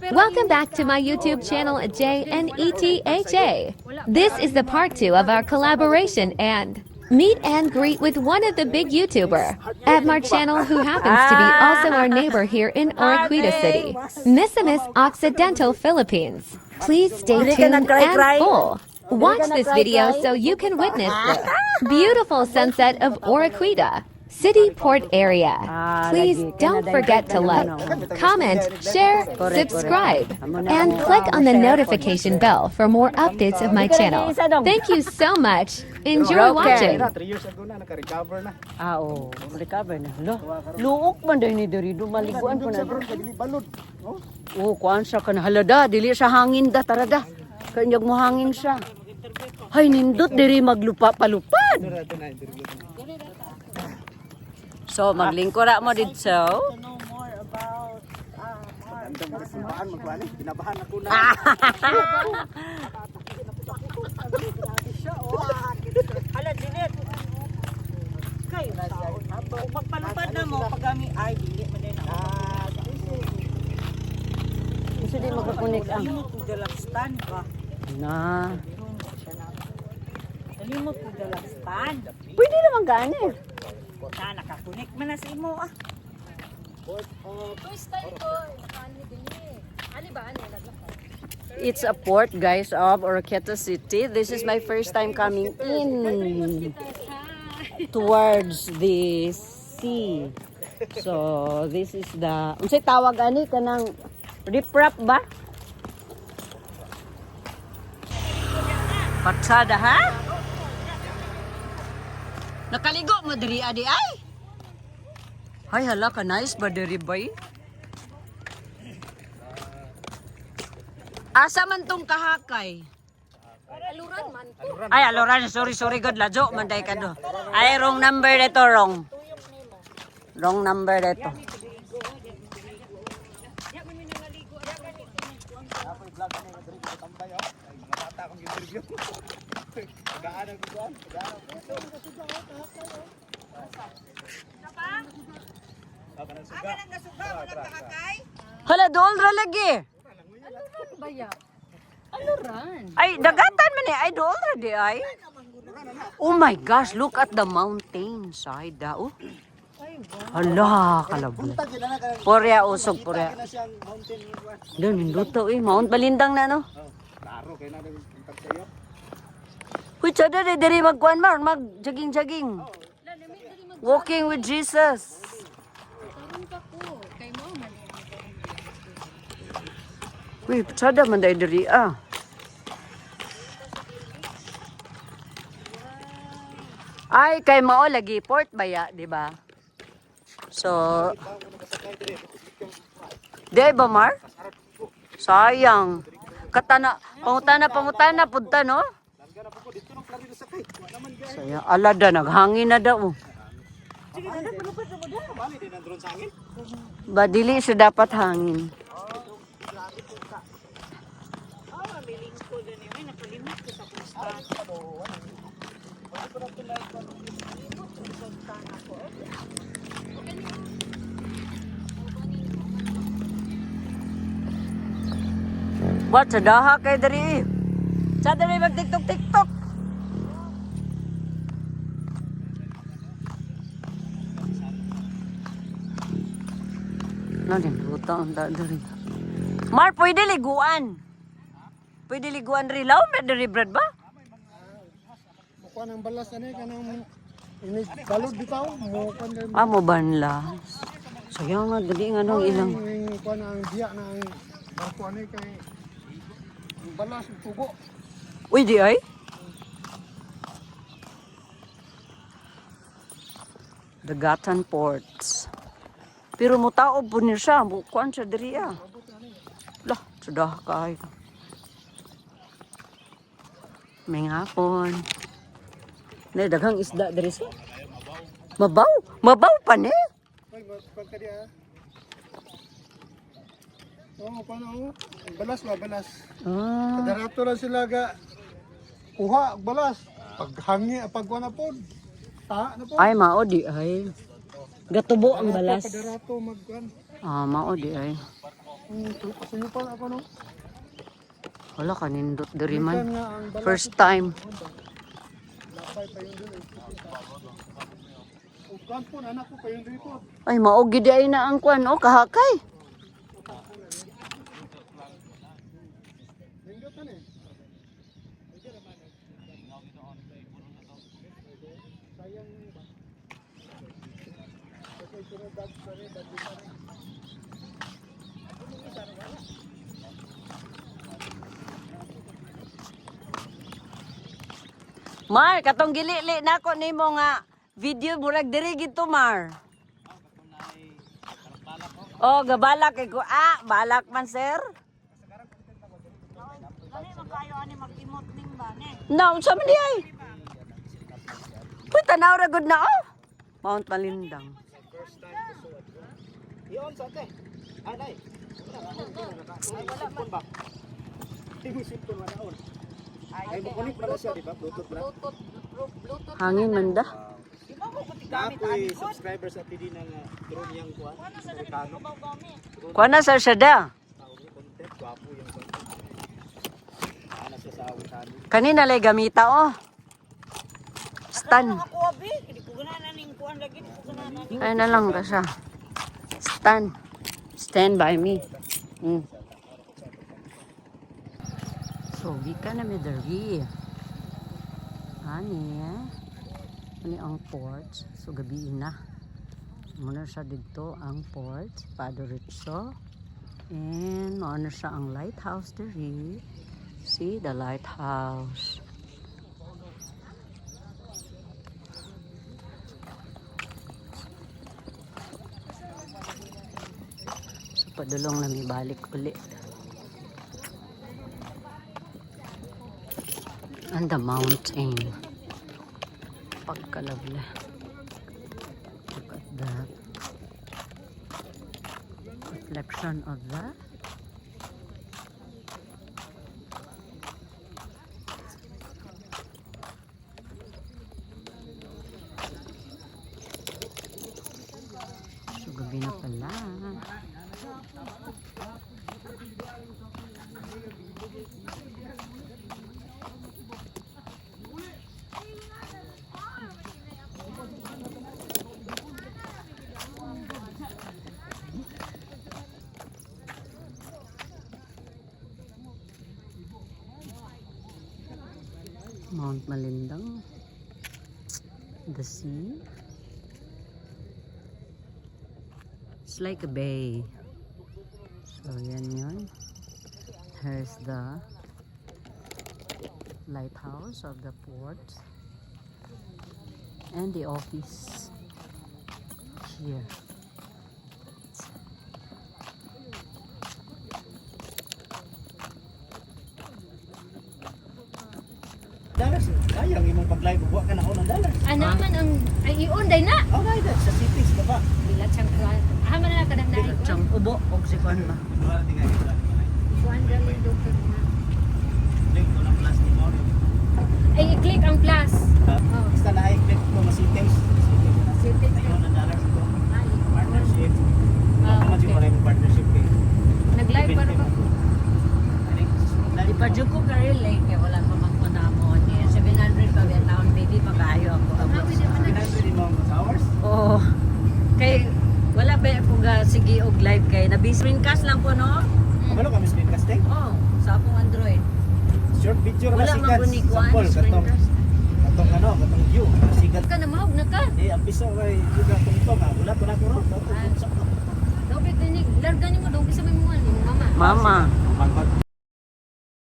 Welcome back to my YouTube channel at JNETHA. This is the part 2 of our collaboration and meet and greet with one of the big YouTuber at my channel who happens to be also our neighbor here in Oroquita City, Misamis Occidental, Philippines. Please stay tuned and full. Watch this video so you can witness the beautiful sunset of Oroquita City Port area. Please don't forget to like, comment, share, subscribe, and click on the notification bell for more updates of my channel. Thank you so much. Enjoy watching. 3 years ago na, naka-recover na. Oo, recover na. Luok man dahil ni Dari, dumaliguan po na. Balod. Oo, kuhaan siya ka na. Halada, dili siya hangin da, tarada. Kanyag mo hangin siya. Hay, nindot, Dari maglupa-palupad. So, maglingkura mo dito. Andam ka simbahan, magwani. Pinabahan ako na. Hala, dinit. Kayo na siya. Pagpalupad na mo, pagami, ay, dili man din ako. Gusto din magkakunik ang. Nalimot ko dalastan ba? Na. Nalimot ko dalastan. Pwede naman gani. Na, nakakunik man na sa imo ah. First time ko, nakaano din eh. Ano ba? Ano? It's a port, guys, of Oroquita City. This is my first time coming in towards the sea. So, this is the... Unsay tawag ani kanang riprap ba? Patsada, ha? Nakaligo mo diri adi ay? Hay, hala ka nice ba diri bay? Asa man tong kahakay? Aluran man. Ay, aluran. Sorry, God. Lajo, manday ka do. Ay, wrong number dito, wrong. Wrong number dito. Hala, dool ra lagi. Aluran. Ay, dagatan man eh. Ay, doon na di ay. Oh my gosh, look at the mountain side. Oh. Hala, kalabot. Porya, usog, porya. Doon, hinduto eh. Mount Balindang na, no? Klaro, kaya na yung pagsayo. Uy, tsada rin, diri magkuhan mo. Mag-jogging-jogging. Walking with Jesus. Tarong ka ko. Kay mo man. Uy, tsada man dahil diri ah. Ay, kay mao lagi port baya, di ba? So, di ba, Mar? Sayang. Pangutana, punta, no? Sayang, alada, naghangin na daw. Ba, dili siya dapat hangin. What sa daha kay dari? Sa dari mag TikTok. Nadin utang ta dari. Mar pwede liguan. Pwede liguan rilaw med dari brad ba? Mukuha ng balas ani kanang ini balod bitaw mo kan Ah mo banlas. Sayang nga dali nga nung ilang. kuha na ang diya na ang barko ani kay ang balas tugo. Uy di ay. Dagatan ports. Pero mo tao po niya siya. Kuan siya diri ah. Lah, sudah kay. May ngapon. Nay daghang isda diri siya. Mabaw pa ni. Ay, pagka diya. Oh, paano? Balas ba, balas. Ah. Darato lang sila ga kuha balas. Paghangi pagkuha na pod. Ta na pod. Ay mao di ay. Gatubo ang balas. Darato magkuhan. Ah, mao di ay. Sinupal ako no. Wala ka nindot diri Minsan man. nga ang balas. First time. Lapay pa yun dun eh. Ugan po, anak ko kayong dito. Ay, maogi di ay na ang kwan. O, kahakay. Ninggotan eh. Mar, katong gilili na ako nimo nga video murag diri gito, Mar. Oh, gabalak kay ko. Ah, balak man, sir. No, sa man di ay. Uy, tanaw ra gud na oh. Mount Malindang. Iyon sa ate. Anay. Wala ba? Hindi simple man naon. Ay mo kunik pala siya, di ba? Bluetooth ba? Hangin man da. Ako'y subscriber sa TD ng drone yang kuan. Amerikano. Kuha na sir siya da. Content gwapo yung content. Ana siya sa awitano. Kanina lay gamita oh. Stan. Ay na lang ka siya. Stan. Stand by me. Mm. So, ka na may derby. Ani, ani ang port. So, gabi na. Muna siya dito ang port. Padoritso. And, mauna siya ang lighthouse diri. See the lighthouse. So, padulong na may balik ulit. And the mountain. Pagkalabla. Look at that. Reflection of that. So, gabi na pala. Mount Malindang, the sea. It's like a bay. So yan yun. Here's the lighthouse of the port and the office here. Dalas, sayang imong pag-live buwa ka na ako ng dalas. Ano man ang ay iunday na. Oh, dahil sa cities ba ba? Bilat siyang kuan. Hama na lang kadang dahil kuan. Siyang ubo o si Kwan ba? Kuan galing doktor na. Link ko ng plus ni Mauro. Ay i-click ang plus. Oh. Basta na i-click ko mga settings. Settings. Ayun ang dalas ko. Partnership. Ah, Ako man okay. yung maraming partnership eh. Nag-live para pa. Di pa dyan ko ka-relate kaya wala pa magpanamon. 700 pa yung taon, baby, pag-ayo ako. Pinag-ready mo ang hours? Oo. Kay, wala ba po ga sige og live kay screencast lang po no? Ano kami screencasting? Oo, sa akong Android. Short video Wala ra man sikat. kunik kuan Sample katong screencast. katong view. Sigat. Ka na mahog na ka. Eh, ang piso kay juga tungtong ah. Wala ko na ko ro. Dapat dinig largan mo dong kisa may mo mama. Mama. Mama.